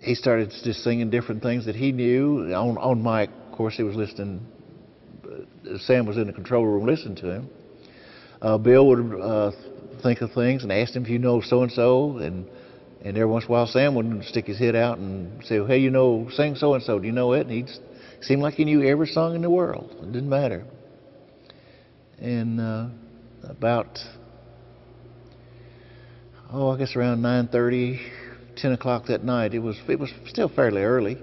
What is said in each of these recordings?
he started just singing different things that he knew. On mic, of course, he was listening. Sam was in the control room listening to him. Bill would think of things and ask him if you know so-and-so, and every once in a while Sam would stick his head out and say, hey, you know, sing so-and-so, do you know it? And he'd seem like he knew every song in the world. It didn't matter. And about, I guess around 9:30, 10 o'clock that night, it was still fairly early.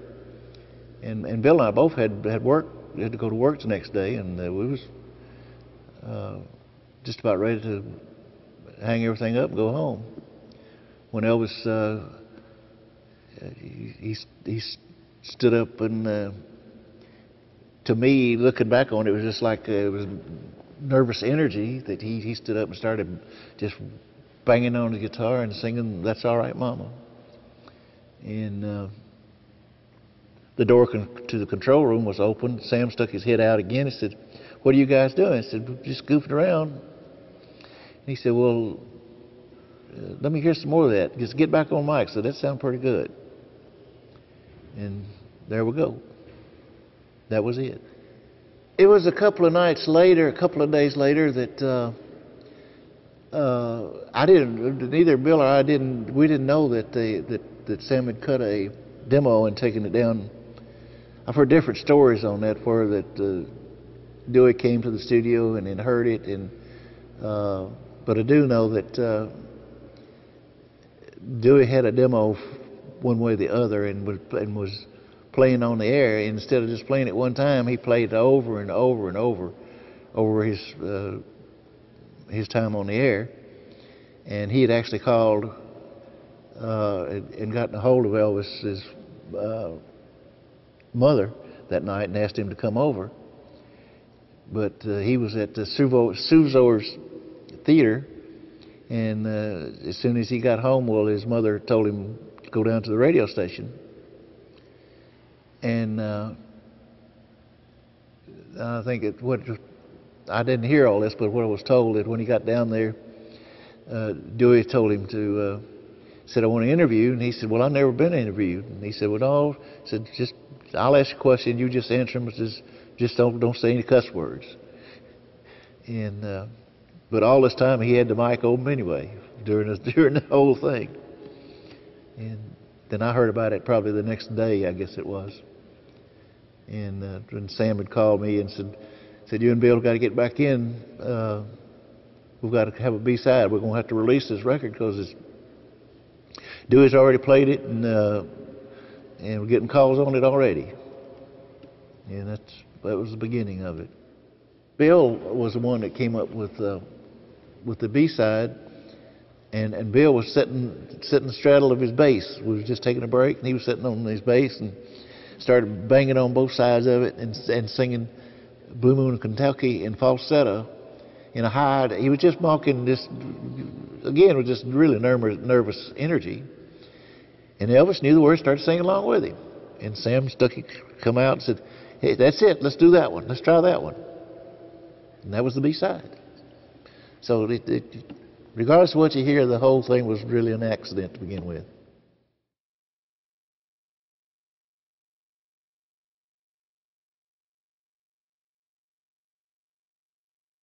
And Bill and I both had work, had to go to work the next day, and we was just about ready to hang everything up and go home. When Elvis, he stood up, and to me, looking back on it, it was just like it was nervous energy that he stood up and started just banging on the guitar and singing "That's All Right, Mama." And the door to the control room was open. Sam stuck his head out again. He said, "What are you guys doing?" I said, "We're just goofing around." And he said, "Well, let me hear some more of that. Just get back on mic." So that sounded pretty good. And there we go. That was it. It was a couple of nights later, a couple of days later, that neither Bill or I we didn't know that Sam had cut a demo and taken it down. I've heard different stories on that, where that Dewey came to the studio and heard it, but I do know that Dewey had a demo one way or the other and was playing on the air. Instead of just playing it one time, he played it over and over and over his time on the air. And he had actually called and gotten a hold of Elvis's mother that night and asked him to come over. But he was at the Suzor's Theater, and as soon as he got home, well, his mother told him to go down to the radio station. And I think I didn't hear all this, but what I was told that when he got down there, Dewey told him said, "I want to interview you." And he said, "Well, I've never been interviewed." And he said, "Well, no," said, "just I'll ask you a question. You just answer them. Just don't say any cuss words." And but all this time he had the mic open anyway during the whole thing. And then I heard about it probably the next day, I guess it was. And when Sam had called me and said, "You and Bill got to get back in. We've got to have a B-side. We're going to have to release this record because Dewey's already played it, and we're getting calls on it already." And that was the beginning of it. Bill was the one that came up with the B-side, and Bill was sitting the straddle of his bass. We was just taking a break, and he was sitting on his bass and started banging on both sides of it and singing "Blue Moon of Kentucky" in falsetto in a high. He was just mocking this, again, with just really nervous energy. And Elvis knew the words, started singing along with him. And Sam come out and said, "Hey, that's it. Let's do that one. Let's try that one." And that was the B-side. So regardless of what you hear, the whole thing was really an accident to begin with.